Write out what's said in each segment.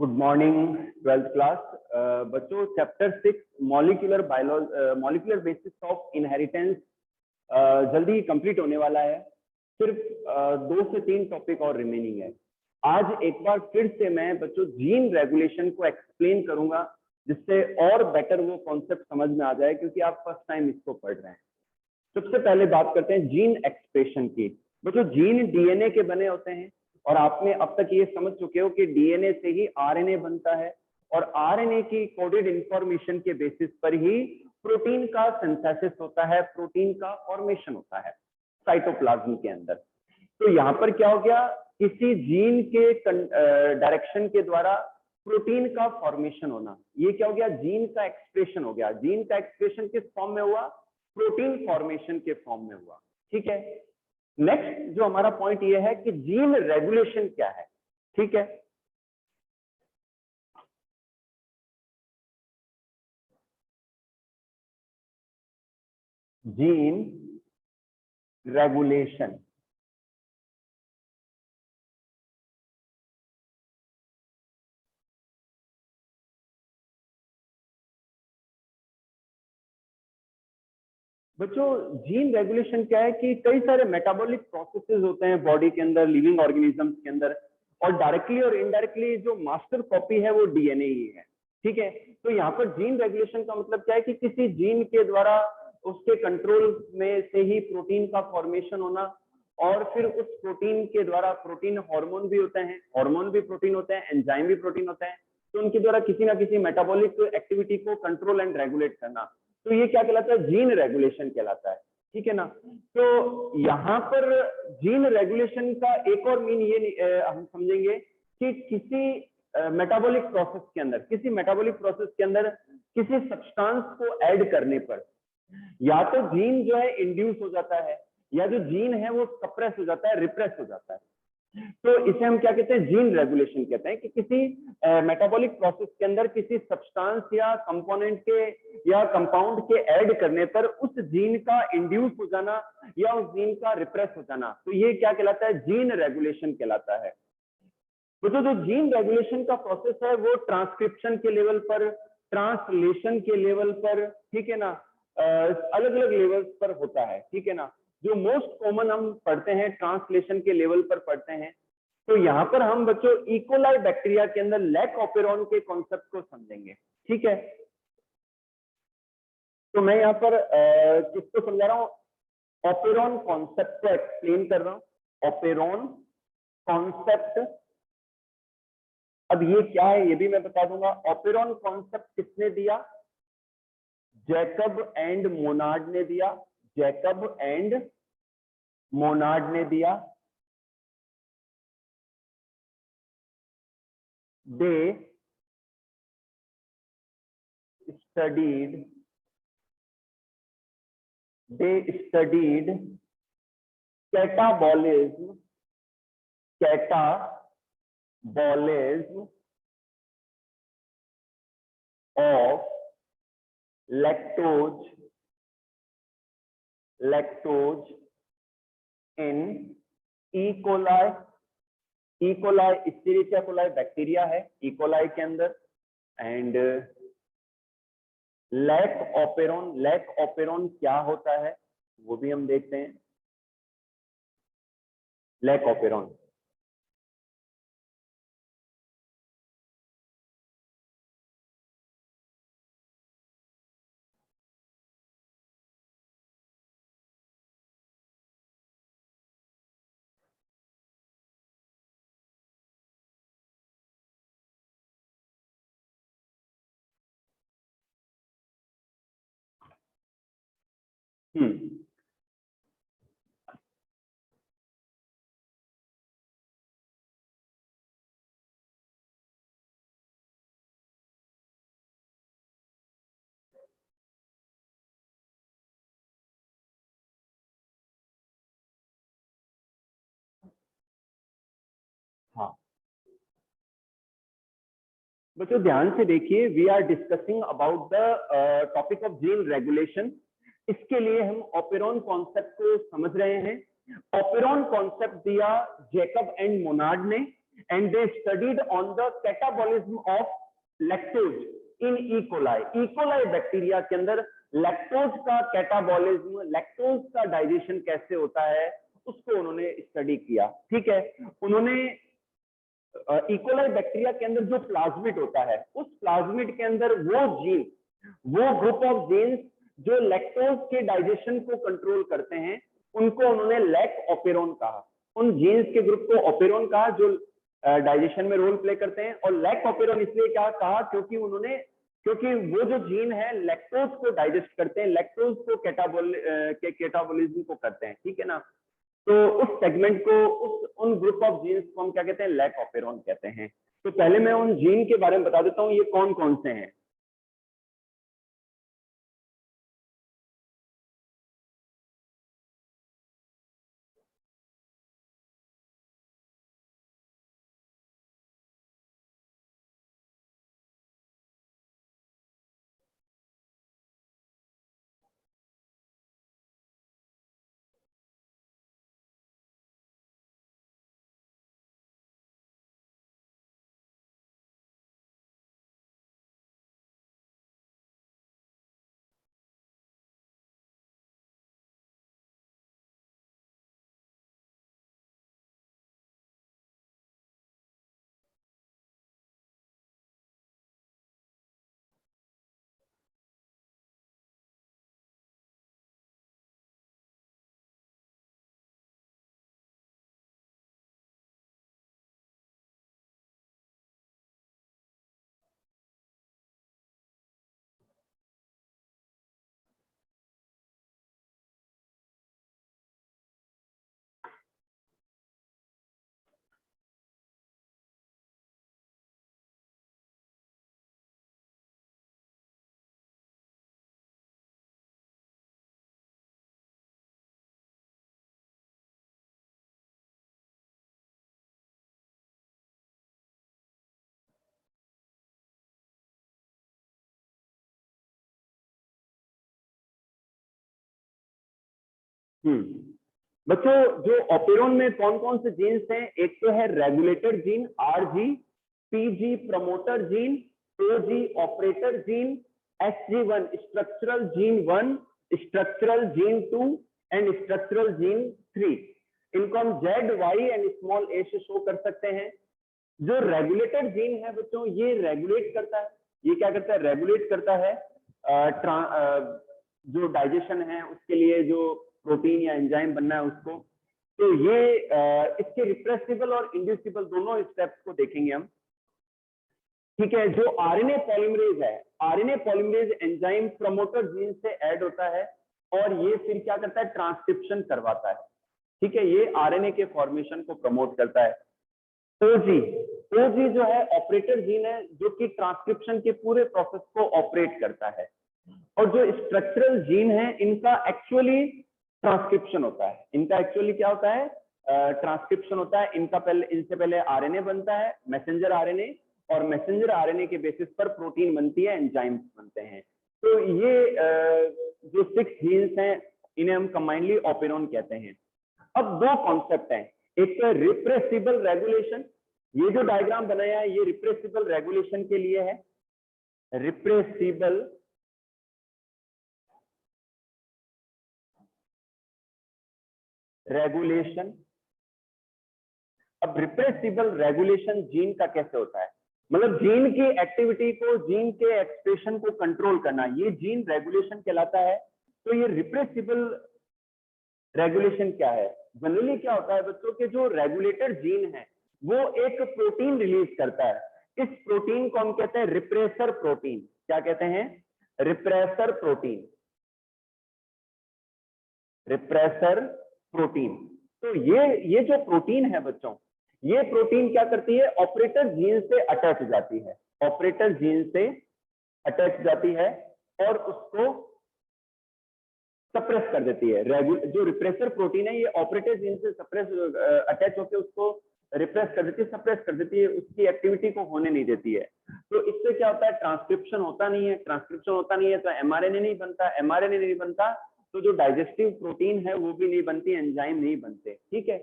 Good morning twelfth class बच्चों। Chapter 6 molecular basis of inheritance जल्दी ही complete होने वाला है। सिर्फ 2 से 3 टॉपिक और रिमेनिंग है। आज एक बार फिर से मैं बच्चों जीन रेगुलेशन को एक्सप्लेन करूंगा, जिससे और बेटर वो कॉन्सेप्ट समझ में आ जाए, क्योंकि आप फर्स्ट टाइम इसको पढ़ रहे हैं। सबसे पहले बात करते हैं जीन एक्सप्रेशन की। बच्चों जीन डीएनए के बने होते हैं, और आपने अब तक ये समझ चुके हो कि डीएनए से ही आरएनए बनता है, और आरएनए की कोडेड इंफॉर्मेशन के बेसिस पर ही प्रोटीन का सिंथेसिस होता है, प्रोटीन का फॉर्मेशन होता है साइटोप्लाज्म के अंदर। तो यहाँ पर क्या हो गया, किसी जीन के डायरेक्शन के द्वारा प्रोटीन का फॉर्मेशन होना, ये क्या हो गया, जीन का एक्सप्रेशन हो गया। जीन का एक्सप्रेशन किस फॉर्म में हुआ, प्रोटीन फॉर्मेशन के फॉर्म में हुआ। ठीक है। नेक्स्ट जो हमारा पॉइंट ये है कि जीन रेगुलेशन क्या है। ठीक है, जीन रेगुलेशन बच्चों, जीन रेगुलेशन क्या है कि कई सारे मेटाबॉलिक प्रोसेसेस होते हैं बॉडी के अंदर, लिविंग ऑर्गेनिजम्स के अंदर, और डायरेक्टली और इनडायरेक्टली जो मास्टर कॉपी है वो डीएनए ही है। ठीक है। तो यहाँ पर जीन रेगुलेशन का मतलब क्या है कि किसी जीन के द्वारा उसके कंट्रोल में से ही प्रोटीन का फॉर्मेशन होना, और फिर उस प्रोटीन के द्वारा, प्रोटीन हार्मोन भी होते हैं, हार्मोन भी प्रोटीन होते हैं, एंजाइम भी प्रोटीन होते हैं, तो उनके द्वारा किसी ना किसी मेटाबॉलिक एक्टिविटी को कंट्रोल एंड रेगुलेट करना, तो ये क्या कहलाता है, जीन रेगुलेशन कहलाता है। ठीक है ना। तो यहाँ पर जीन रेगुलेशन का एक और मीन ये हम समझेंगे कि किसी मेटाबॉलिक प्रोसेस के अंदर, किसी मेटाबॉलिक प्रोसेस के अंदर किसी सब्सटेंस को ऐड करने पर या तो जीन जो है इंड्यूस हो जाता है, या जो जीन है वो सप्रेस हो जाता है, रिप्रेस हो जाता है। तो इसे हम क्या कहते हैं, जीन रेगुलेशन कहते हैं कि किसी मेटाबॉलिक प्रोसेस के अंदर किसी सब्सटेंस या कंपोनेंट के या कंपाउंड के ऐड करने पर उस जीन का इंड्यूस हो जाना या उस जीन का रिप्रेस हो जाना, तो ये क्या कहलाता है, जीन रेगुलेशन कहलाता है। तो जो जीन रेगुलेशन का प्रोसेस है वो ट्रांसक्रिप्शन के लेवल पर, ट्रांसलेशन के लेवल पर, ठीक है ना, अलग अलग लेवल्स पर होता है। ठीक है ना। जो मोस्ट कॉमन हम पढ़ते हैं ट्रांसलेशन के लेवल पर पढ़ते हैं। तो यहाँ पर हम बच्चों इकोलाई बैक्टीरिया के अंदर लैक ऑपेरॉन के कॉन्सेप्ट को समझेंगे। ठीक है। तो मैं यहाँ पर किसको समझा रहा हूँ, ऑपेरॉन कॉन्सेप्ट को एक्सप्लेन कर रहा हूँ। ऑपेरॉन कॉन्सेप्ट, अब ये क्या है ये भी मैं बता दूंगा। ऑपेरॉन कॉन्सेप्ट किसने दिया, जैकब एंड मोनार्ड ने दिया। जैकब एंड मोनार्ड ने दिया। दे studied catabolism of lactose in E. coli। E. coli Escherichia coli bacteria है E. coli के अंदर। एंड लैक ऑपेरॉन क्या होता है वो भी हम देखते हैं। लैक ऑपेरॉन, हाँ बच्चों ध्यान से देखिए, we are discussing about the topic of gene regulation. इसके लिए हम ऑपेरॉन कॉन्सेप्ट को समझ रहे हैं। ऑपेरॉन कॉन्सेप्ट दिया जैकब एंड मोनार्ड ने, and they studied on the catabolism of lactose in E. coli. E. coli bacteria के अंदर लैक्टोज का कैटाबॉलिज्म, लैक्टोज का डाइजेशन कैसे होता है, उसको उन्होंने स्टडी किया। ठीक है, उन्होंने ई. coli बैक्टीरिया के अंदर जो प्लाज्मिड होता है, उस प्लाज्मिड के अंदर वो जीन, वो ग्रुप ऑफ जीन्स जो लैक्टोज के डाइजेशन को कंट्रोल करते हैं, उनको उन्होंने लैक ऑपेरोन कहा। उन जीन्स के ग्रुप को ऑपेरोन कहा जो डाइजेशन में रोल प्ले करते हैं। और लैक ऑपेरोन इसलिए क्या कहा, क्योंकि वो जो जीन है लैक्टोज को डाइजेस्ट करते हैं, लैक्टोज को कैटाबॉलिज्म को करते हैं। ठीक है ना, तो उस सेगमेंट को, उन ग्रुप ऑफ जीन्स को हम क्या कहते हैं, लैक ऑपेरोन कहते हैं। तो पहले मैं उन जीन के बारे में बता देता हूँ, ये कौन कौन से हैं। बच्चों, जो ऑपेरोन में कौन कौन से जीन्स हैं, एक तो है regulator gene RG, PG promoter gene, OG operator gene, SG1 structural gene 1, structural gene 2 and structural gene 3। इनको हम Z, Y and small a से शो कर सकते हैं। जो रेगुलेटर जीन है बच्चों, ये रेगुलेट करता है, ये क्या करता है, रेगुलेट करता है जो डाइजेशन है उसके लिए जो प्रोटीन या एंजाइम बनना है उसको। तो ये इसके रिप्रेसिबल और इंड्यूसिबल दोनों स्टेप्स को देखेंगे हम। ठीक है, जो आरएनए पॉलीमरेज है, RNA polymerase enzyme promoter gene से ऐड होता है और ये फिर क्या करता है, ट्रांसक्रिप्शन करवाता है। ठीक है, ये आरएनए के फॉर्मेशन को प्रमोट करता है। ओजी जो है ऑपरेटर जीन है, जो कि ट्रांसक्रिप्शन के पूरे प्रोसेस को ऑपरेट करता है। और जो स्ट्रक्चरल जीन है, इनका एक्चुअली ट्रांसक्रिप्शन होता है। इनका एक्चुअली क्या होता है, ट्रांसक्रिप्शन होता है। इनसे पहले आरएनए बनता है, मैसेंजर आरएनए, और मैसेंजर आरएनए के बेसिस पर प्रोटीन बनती है, एंजाइम्स बनते हैं। तो ये जो 6 जीन्स हैं, इन्हें हम कंबाइनली ऑपेरोन कहते हैं। अब दो कॉन्सेप्ट हैं, एक तो रिप्रेसिबल रेगुलेशन। ये जो डायग्राम बनाया है ये रिप्रेसिबल रेगुलेशन के लिए है, रिप्रेसिबल रेगुलेशन। अब रिप्रेसिबल रेगुलेशन जीन का कैसे होता है, मतलब जीन की एक्टिविटी को, जीन के एक्सप्रेशन को कंट्रोल करना, ये जीन रेगुलेशन कहलाता है। तो ये रिप्रेसिबल रेगुलेशन क्या है, जनरली क्या होता है बच्चों के, जो रेगुलेटर जीन है वो एक प्रोटीन रिलीज करता है। इस प्रोटीन को हम कहते हैं रिप्रेसर प्रोटीन। क्या कहते हैं, रिप्रेसर प्रोटीन, रिप्रेसर प्रोटीन। तो ये जो प्रोटीन है बच्चों, ये प्रोटीन क्या करती है, ऑपरेटर जीन से अटैच हो जाती है, ऑपरेटर जीन से अटैच जाती है और उसको सप्रेस कर देती है। जो रिप्रेसर प्रोटीन है ये ऑपरेटर जीन से अटैच होकर उसको रिप्रेस कर देती है, सप्रेस कर देती है, उसकी एक्टिविटी को होने नहीं देती है। तो इससे क्या होता है, ट्रांसक्रिप्शन होता नहीं है, ट्रांसक्रिप्शन होता नहीं है तो एमआरएनए नहीं बनता, एमआरएनए नहीं बनता तो जो डाइजेस्टिव प्रोटीन है वो भी नहीं बनती, एंजाइम नहीं बनते। ठीक है,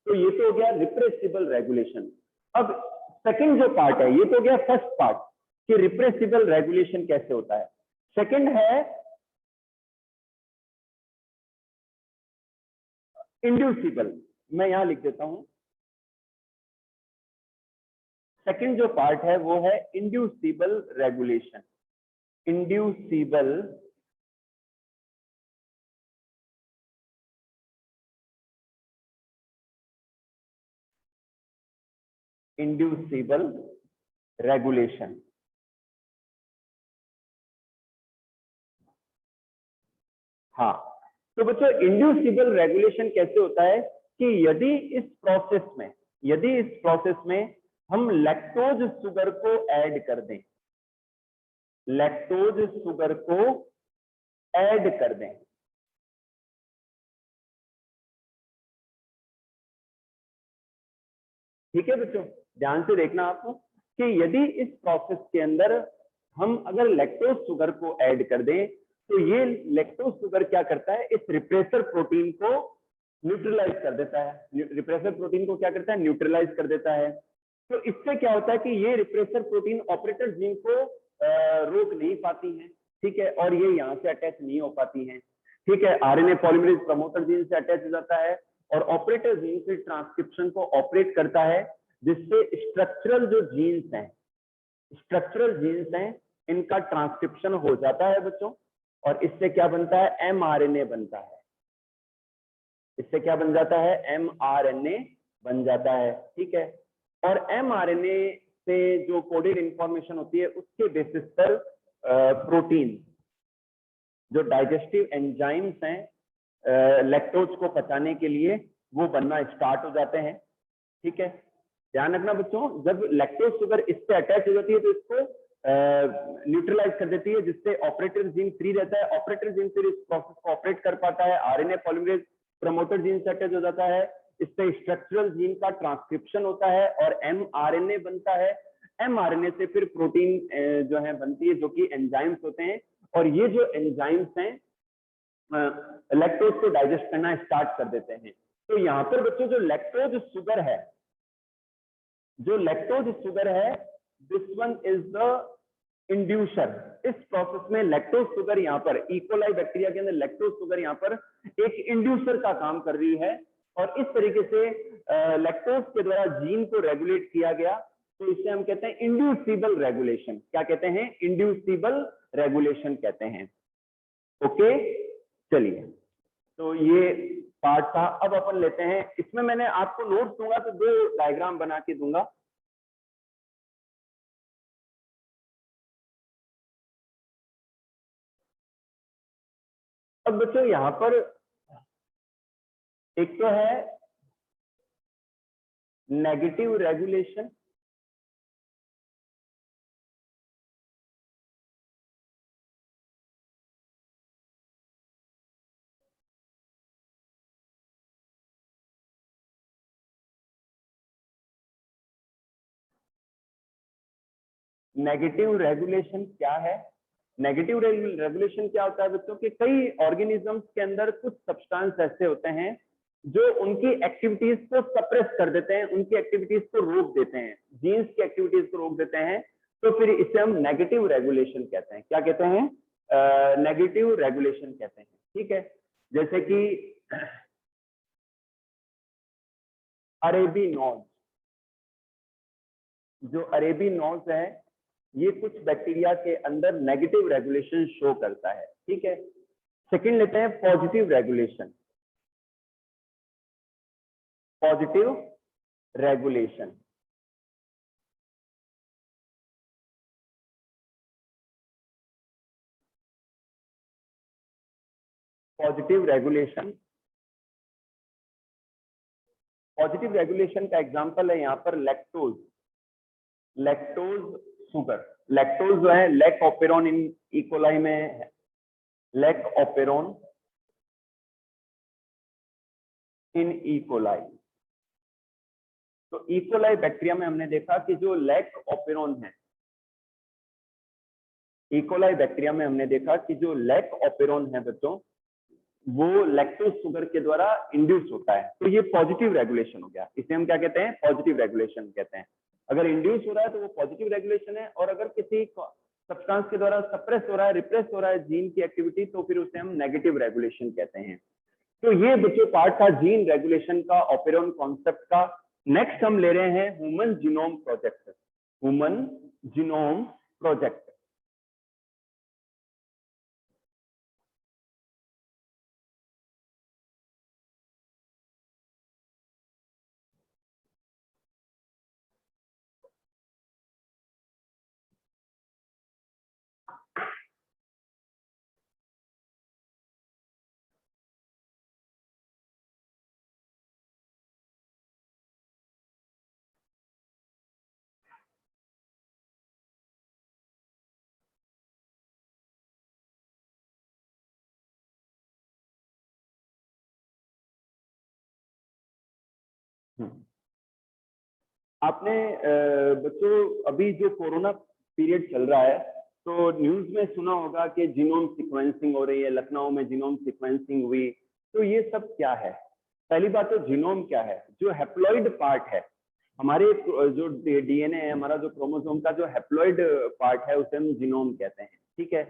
तो ये तो हो गया रिप्रेसिबल रेगुलेशन। अब सेकंड जो पार्ट है, ये तो गया फर्स्ट पार्ट कि रिप्रेसिबल रेगुलेशन कैसे होता है। सेकंड है इंड्यूसिबल, मैं यहां लिख देता हूं। सेकंड जो पार्ट है वो है inducible regulation. Inducible inducible regulation. हाँ, तो बच्चों इंड्यूसिबल रेगुलेशन कैसे होता है कि यदि इस प्रोसेस में हम लैक्टोज शुगर को ऐड कर दें, लैक्टोज शुगर को ऐड कर दें, ठीक है बच्चों, ध्यान से देखना आपको कि यदि इस प्रोसेस के अंदर हम अगर लैक्टोज शुगर को ऐड कर दें तो ये लैक्टोज शुगर क्या करता है, इस रिप्रेसर प्रोटीन को न्यूट्रलाइज कर देता है। रिप्रेसर प्रोटीन को क्या करता है, न्यूट्रलाइज कर देता है। तो इससे क्या होता है कि ये रिप्रेसर प्रोटीन ऑपरेटर जीन को रोक नहीं पाती है, ठीक है, और ये यहाँ से अटैच नहीं हो पाती है, ठीक है। आरएनए पॉलीमरेज प्रमोटर जीन से अटैच हो जाता है और ऑपरेटर जीन से ट्रांसक्रिप्शन को ऑपरेट करता है, जिससे स्ट्रक्चरल जो जीन्स हैं, स्ट्रक्चरल जीन्स हैं, इनका ट्रांसक्रिप्शन हो जाता है बच्चों, और इससे क्या बनता है, एमआरएनए बनता है। इससे क्या बन जाता है, एमआरएनए बन जाता है, ठीक है। और एमआरएनए से जो कोडेड इंफॉर्मेशन होती है उसके बेसिस पर प्रोटीन, जो डाइजेस्टिव एंजाइम्स हैं लैक्टोज को पचाने के लिए, वो बनना स्टार्ट हो जाते हैं, ठीक है। ध्यान रखना बच्चों, जब लैक्टोज शुगर इससे अटैच हो जाती है तो इसको न्यूट्रलाइज कर देती है, जिससे ऑपरेटर जीन फ्री रहता है। ऑपरेटर जीन फिर इस प्रोसेस को ऑपरेट कर पाता है, आरएनए पॉलीमरेज प्रमोटर जीन से अटैच हो जाता है, इससे स्ट्रक्चरल जीन का ट्रांसक्रिप्शन होता है और एमआरएनए बनता है। एमआरएनए से फिर प्रोटीन जो है बनती है, जो कि एंजाइम्स होते हैं, और ये जो एंजाइम्स हैं लैक्टोज को डाइजेस्ट करना स्टार्ट कर देते हैं। तो यहाँ पर बच्चों जो लैक्टोज शुगर है, जो लैक्टोज शुगर है, this one is the inducer. इस प्रोसेस में लैक्टोज शुगर यहाँ पर इकोलाई बैक्टीरिया के अंदर लैक्टोज शुगर यहाँ पर एक इंड्यूसर का काम कर रही है, और इस तरीके से लैक्टोज के द्वारा जीन को रेगुलेट किया गया, तो इसे हम कहते हैं इंड्यूसिबल रेगुलेशन। क्या कहते हैं, इंड्यूसिबल रेगुलेशन कहते हैं। ओके, चलिए, तो ये पार्ट था। अब अपन लेते हैं, इसमें मैंने आपको नोट्स दूंगा तो 2 डायग्राम बना के दूंगा। अब बच्चों यहां पर एक तो है नेगेटिव रेगुलेशन, नेगेटिव रेगुलेशन क्या है। नेगेटिव रेगुलेशन क्या होता है बच्चों के, कई ऑर्गेनिजम्स के अंदर कुछ सब्सटेंस ऐसे होते हैं जो उनकी एक्टिविटीज को सप्रेस कर देते हैं, उनकी एक्टिविटीज को रोक देते हैं, जीन्स की एक्टिविटीज को रोक देते हैं, तो फिर इसे हम नेगेटिव रेगुलेशन कहते हैं। क्या कहते हैं, नेगेटिव रेगुलेशन कहते हैं, ठीक है। जैसे कि अरेबी नॉज, जो अरेबी नॉज है, ये कुछ बैक्टीरिया के अंदर नेगेटिव रेगुलेशन शो करता है, ठीक है। सेकंड लेते हैं positive regulation. Positive regulation, positive regulation, positive regulation का एग्जांपल है यहाँ पर लैक्टोज, लैक्टोज शुगर। लैक्टोज जो है लैक ऑपेरॉन इन इकोलाई में है, लैक ऑपेरॉन इन इकोलाई। तो इकोलाई बैक्टीरिया में हमने देखा कि जो लैक ऑपेरॉन है, इकोलाई बैक्टीरिया में हमने देखा कि जो लैक ऑपेरॉन है बच्चों, वो लैक्टोज शुगर के द्वारा इंड्यूस होता है। तो ये पॉजिटिव रेगुलेशन हो गया, इसे हम क्या कहते हैं, पॉजिटिव रेगुलेशन कहते हैं। अगर इंड्यूस हो रहा है तो वो पॉजिटिव रेगुलेशन है, और अगर किसी सब्सटेंस के द्वारा सप्रेस हो रहा है, रिप्रेस हो रहा है जीन की एक्टिविटी, तो फिर उसे हम नेगेटिव रेगुलेशन कहते हैं। तो ये बच्चों पार्ट था जीन रेगुलेशन का, ऑपेरॉन कॉन्सेप्ट का। नेक्स्ट हम ले रहे हैं human genome project, human genome project. आपने बच्चों अभी जो कोरोना पीरियड चल रहा है, तो न्यूज में सुना होगा कि जीनोम सीक्वेंसिंग हो रही है, लखनऊ में जीनोम सीक्वेंसिंग हुई। तो ये सब क्या है? पहली बात तो जीनोम क्या है? जो हैप्लॉइड पार्ट है हमारे जो डीएनए है, हमारा जो क्रोमोसोम का जो हैप्लॉइड पार्ट है, उसे हम जीनोम कहते हैं। ठीक है,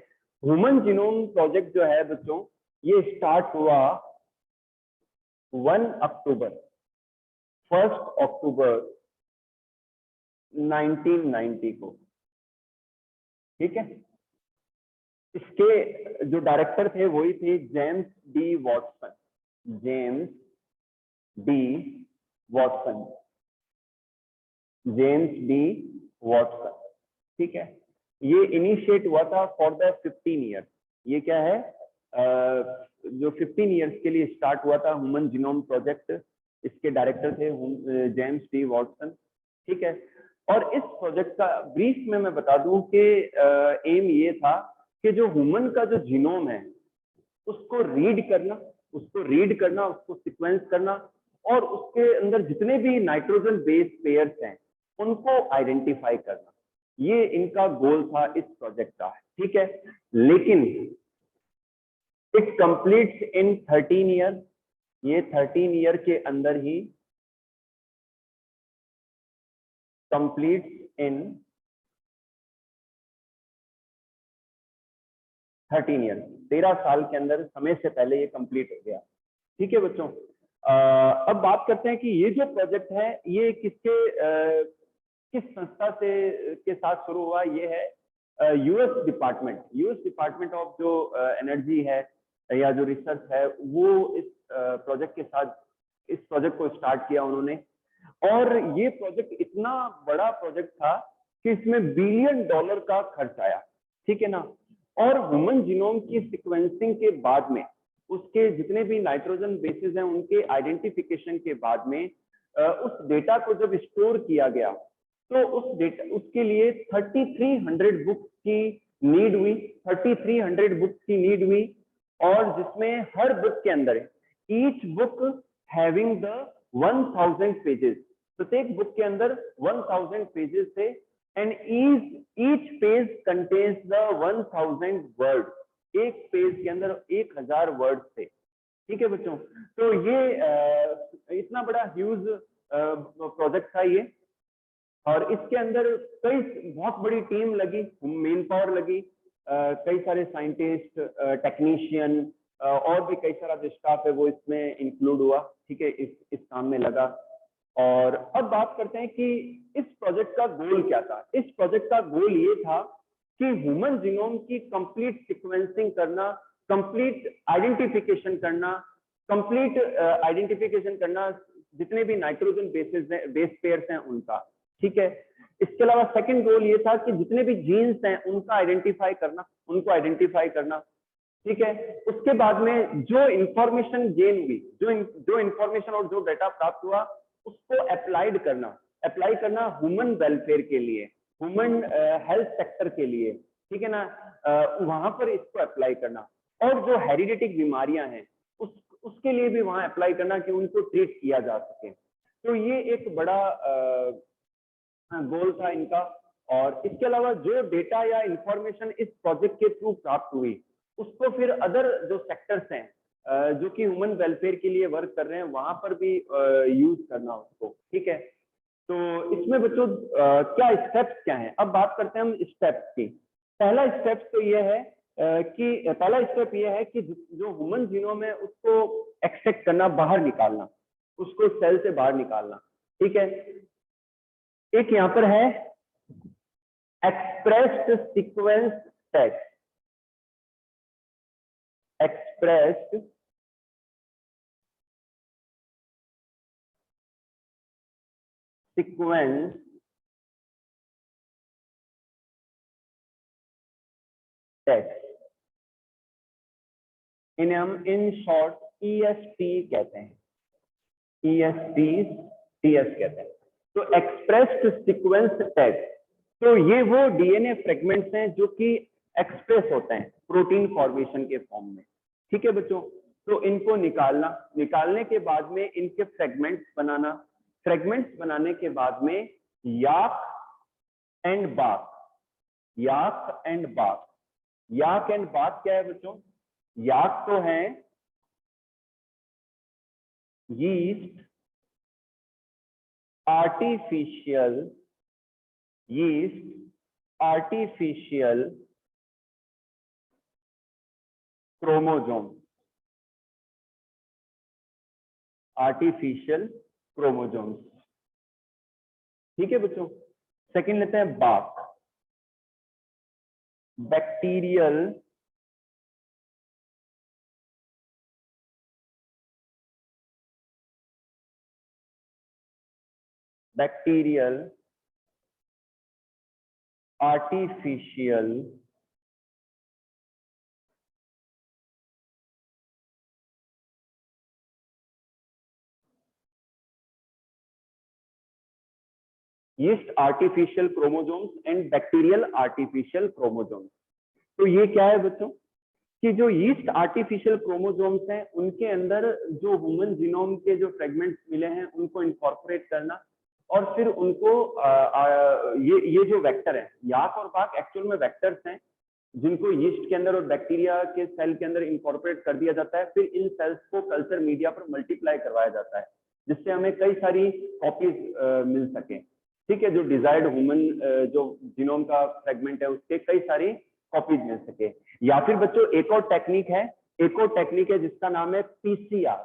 ह्यूमन जीनोम प्रोजेक्ट जो है बच्चों, ये स्टार्ट हुआ 1 अक्टूबर 1 अक्टूबर 1990 को। ठीक है, इसके जो डायरेक्टर थे वही थे James D Watson, James D Watson, James D Watson. ठीक है, ये इनिशिएट हुआ था फॉर द 15 ईयर। ये क्या है, जो 15 ईयर्स के लिए स्टार्ट हुआ था ह्यूमन जीनोम प्रोजेक्ट। इसके डायरेक्टर थे जेम्स डी वॉटसन। ठीक है, और इस प्रोजेक्ट का ब्रीफ में मैं बता दूं कि एम ये था कि जो ह्यूमन का जो जीनोम है उसको रीड करना, उसको सीक्वेंस करना, और उसके अंदर जितने भी नाइट्रोजन बेस पेयर्स हैं उनको आइडेंटिफाई करना। ये इनका गोल था इस प्रोजेक्ट का। ठीक है, लेकिन इट कंप्लीट्स इन 13 ईयर। ये 13 ईयर के अंदर ही कंप्लीट्स इन 13 ईयर, 13 साल के अंदर, समय से पहले ये कंप्लीट हो गया। ठीक है बच्चों, अब बात करते हैं कि ये जो प्रोजेक्ट है ये किस संस्था से के साथ शुरू हुआ। ये है यूएस डिपार्टमेंट ऑफ जो एनर्जी है या जो रिसर्च है, वो इस प्रोजेक्ट के साथ इस प्रोजेक्ट को स्टार्ट किया उन्होंने। और ये प्रोजेक्ट इतना बड़ा प्रोजेक्ट था कि इसमें $1 बिलियन का खर्च आया। ठीक है ना, और ह्यूमन जीनोम की सीक्वेंसिंग के बाद में उसके जितने भी नाइट्रोजन बेसिस हैं उनके आइडेंटिफिकेशन के बाद में उस डेटा को जब स्टोर किया गया, तो उसके लिए 3300 बुक्स की नीड हुई, 3300 बुक्स की नीड हुई। और जिसमें हर बुक के अंदर each book having the 1000 pages, प्रत्येक बुक के अंदर 1000 पेजेस थे, and each page contains the 1000 word. एक पेज के अंदर 1000 वर्ड थे। ठीक है बच्चों, तो ये इतना बड़ा ह्यूज प्रोजेक्ट था ये। और इसके अंदर बहुत बड़ी टीम लगी, मेन पावर लगी, कई सारे साइंटिस्ट, टेक्नीशियन, और भी कई सारा जो स्टाफ है वो इसमें इंक्लूड हुआ। ठीक है, इस काम में लगा। और अब बात करते हैं कि इस प्रोजेक्ट का गोल क्या था। इस प्रोजेक्ट का गोल ये था कि ह्यूमन जीनोम की कंप्लीट सीक्वेंसिंग करना, कंप्लीट आइडेंटिफिकेशन करना जितने भी नाइट्रोजन बेस पेयर्स हैं उनका। ठीक है, इसके अलावा सेकंड गोल ये था कि जितने भी जीन्स हैं उनको आइडेंटिफाई करना। ठीक है, उसके बाद में जो इंफॉर्मेशन गेन हुई, जो इंफॉर्मेशन और जो डेटा प्राप्त हुआ, उसको अप्लाई करना ह्यूमन वेलफेयर के लिए, ह्यूमन हेल्थ सेक्टर के लिए। ठीक है ना, वहां पर इसको अप्लाई करना। और जो हेरिडेटिक बीमारियां हैं उसके लिए भी वहां अप्लाई करना कि उनको ट्रीट किया जा सके। तो ये एक बड़ा गोल था इनका। और इसके अलावा जो डेटा या इंफॉर्मेशन इस प्रोजेक्ट के थ्रू प्राप्त हुई, उसको फिर अदर जो सेक्टर्स हैं जो कि ह्यूमन वेलफेयर के लिए वर्क कर रहे हैं वहां पर भी यूज करना उसको, ठीक है। तो इसमें बच्चों क्या स्टेप्स क्या हैं, अब बात करते हैं हम स्टेप्स की। पहला स्टेप तो ये है कि पहला स्टेप ये है कि जो ह्यूमन जीनोम है उसको एक्सट्रैक्ट करना, बाहर निकालना, उसको सेल से बाहर निकालना, ठीक है। एक यहाँ पर है expressed sequence tag, expressed sequence tag, इन्हें हम इन शॉर्ट EST कहते हैं, ESTs कहते हैं। तो एक्सप्रेस्ड सीक्वेंस टैग, तो ये वो डीएनए फ्रेगमेंट्स हैं जो कि एक्सप्रेस होते हैं प्रोटीन फॉर्मेशन के फॉर्म में, ठीक है बच्चों। तो इनको निकालना, निकालने के बाद में इनके फ्रेगमेंट्स बनाना, फ्रेगमेंट्स बनाने के बाद में याक एंड बाक, याक एंड बाक, याक एंड बाक क्या है बच्चों? याक तो है yeast artificial, yeast artificial chromosome, artificial chromosome, ठीक है बच्चों। सेकंड लेते हैं बाक, bacterial bacterial artificial yeast artificial chromosomes and bacterial artificial chromosomes. तो ये क्या है बच्चों कि जो यीस्ट आर्टिफिशियल क्रोमोसोम्स हैं उनके अंदर जो ह्यूमन जीनोम के जो फ्रेगमेंट्स मिले हैं उनको इनकॉर्पोरेट करना, और फिर उनको ये जो वेक्टर है याक और बाक एक्चुअल में वेक्टर्स हैं जिनको यीस्ट के अंदर और बैक्टीरिया के सेल के अंदर इनकॉर्पोरेट कर दिया जाता है, फिर इन सेल्स को कल्चर मीडिया पर मल्टीप्लाई करवाया जाता है जिससे हमें कई सारी कॉपीज मिल सके, ठीक है। जो डिजायर्ड ह्यूमन जो जीनोम का फ्रेगमेंट है उसके कई सारी कॉपीज मिल सके। या फिर बच्चों एक और टेक्निक है, एक और टेक्निक है जिसका नाम है PCR,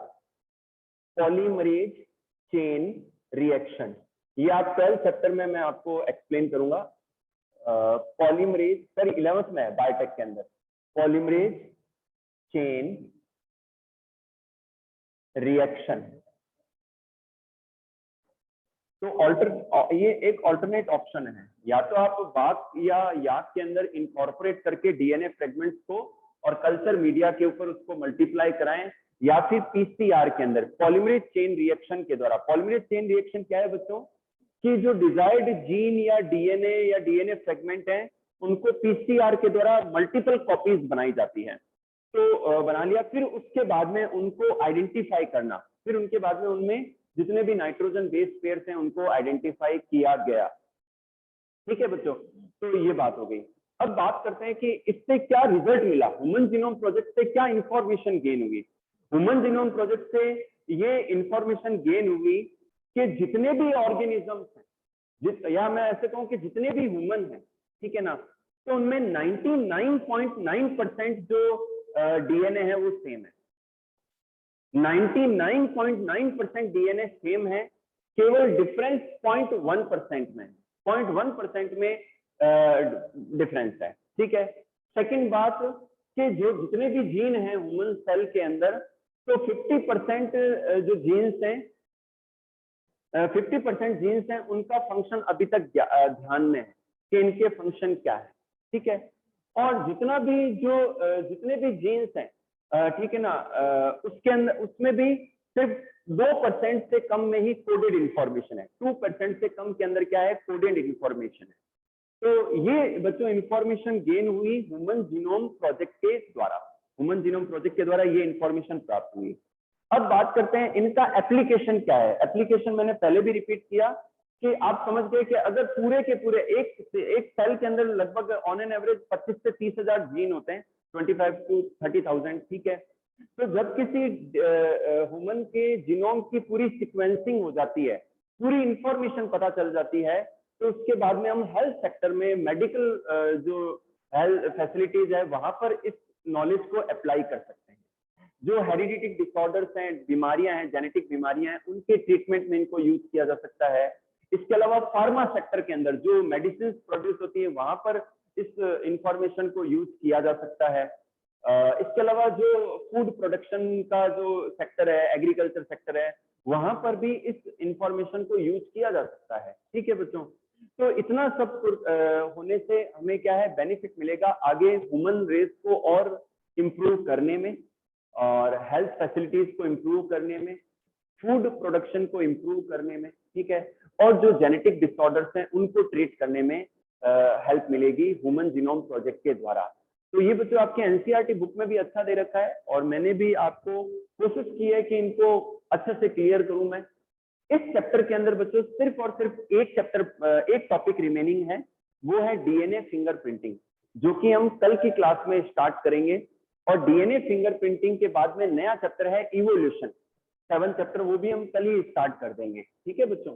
पॉलीमरेज चेन रिएक्शन। ये आप 12th चैप्टर में मैं आपको एक्सप्लेन करूंगा। पॉलीमरेज सर 11th में है बायोटेक के अंदर, पॉलीमरेज चेन रिएक्शन। तो ये एक ऑल्टरनेट ऑप्शन है, या तो आप बाक या याक के अंदर इनकॉर्पोरेट करके डीएनए फ्रेगमेंट्स को और कल्चर मीडिया के ऊपर उसको मल्टीप्लाई कराएं, या फिर PCR के अंदर पॉलीमरेज चेन रिएक्शन के द्वारा। पॉलीमरेज चेन रिएक्शन क्या है बच्चों कि जो डिजायर्ड जीन या डीएनए फ्रेगमेंट है उनको PCR के द्वारा मल्टीपल कॉपीज बनाई जाती है। तो बना लिया, फिर उसके बाद में उनको आइडेंटिफाई करना, फिर उनके बाद में उनमें जितने भी नाइट्रोजन बेस पेयर्स हैं उनको आइडेंटिफाई किया गया, ठीक है बच्चों। तो ये बात हो गई। अब बात करते हैं कि इससे क्या रिजल्ट मिला, ह्यूमन जीनोम प्रोजेक्ट से क्या इंफॉर्मेशन गेन हुई। ह्यूमन जीनोम प्रोजेक्ट से ये इंफॉर्मेशन गेन हुई कि जितने भी ऑर्गेनिजम्स हैं, या मैं ऐसे कहूं कि जितने भी ह्यूमन हैं, ठीक है ना, तो उनमें 99.9% जो डीएनए है वो सेम है, 99.9% डीएनए सेम है, केवल डिफरेंस 0.1% में, 0.1% में डिफरेंस है, ठीक है। सेकंड बात कि जो जितने भी जीन हैं ह्यूमन सेल के अंदर, तो 50% जो जीन्स हैं 50% जीन्स हैं उनका फंक्शन अभी तक ध्यान में है कि इनके फंक्शन क्या है, ठीक है। और जितने भी जीन्स हैं, ठीक है ना, उसके अंदर उसमें भी सिर्फ 2% से कम में ही कोडेड इंफॉर्मेशन है, 2% से कम के अंदर क्या है, कोडेड इंफॉर्मेशन है। तो ये बच्चों इंफॉर्मेशन गेन हुई ह्यूमन जीनोम प्रोजेक्ट के द्वारा, ह्यूमन जीनोम प्रोजेक्ट के द्वारा ये इंफॉर्मेशन प्राप्त हुई। अब बात करते हैं इनका एप्लीकेशन क्या है। एप्लीकेशन मैंने पहले भी रिपीट किया कि आप समझ गए कि अगर पूरे के पूरे एक सेल के अंदर लगभग ऑन एन एवरेज 25 से 30 हजार जीन होते हैं, 25 to 30,000, ठीक है। तो जब किसी ह्यूमन के जीनोम की पूरी सीक्वेंसिंग हो जाती है, पूरी इंफॉर्मेशन पता चल जाती है, तो उसके बाद में हम हेल्थ सेक्टर में मेडिकल जो हेल्थ फैसिलिटीज है वहां पर इस नॉलेज को अप्लाई कर सकते हैं। जो हेरिडिटिक डिसऑर्डर्स हैं, बीमारियां हैं, जेनेटिक बीमारियां हैं, उनके ट्रीटमेंट में इनको यूज किया जा सकता है। इसके अलावा फार्मा सेक्टर के अंदर जो मेडिसिन प्रोड्यूस होती है वहां पर इस इंफॉर्मेशन को यूज किया जा सकता है। इसके अलावा जो फूड प्रोडक्शन का जो सेक्टर है, एग्रीकल्चर सेक्टर है, वहां पर भी इस इंफॉर्मेशन को यूज किया जा सकता है। ठीक है बच्चों, तो इतना सब होने से हमें क्या है बेनिफिट मिलेगा आगे ह्यूमन रेस को और इम्प्रूव करने में, और हेल्थ फैसिलिटीज को इम्प्रूव करने में, फूड प्रोडक्शन को इम्प्रूव करने में, ठीक है, और जो जेनेटिक डिसऑर्डर्स हैं उनको ट्रीट करने में हेल्प मिलेगी ह्यूमन जीनोम प्रोजेक्ट के द्वारा। तो ये बच्चों आपके एनसीईआरटी बुक में भी अच्छा दे रखा है, और मैंने भी आपको कोशिश की है कि इनको अच्छे से क्लियर करूं मैं। इस चैप्टर के अंदर बच्चों सिर्फ और सिर्फ एक टॉपिक रिमेनिंग है, वो है डीएनए फिंगरप्रिंटिंग, जो कि हम कल की क्लास में स्टार्ट करेंगे। और डीएनए फिंगरप्रिंटिंग के बाद में नया चैप्टर है इवोल्यूशन, 7th चैप्टर, वो भी हम कल ही स्टार्ट कर देंगे। ठीक है बच्चों।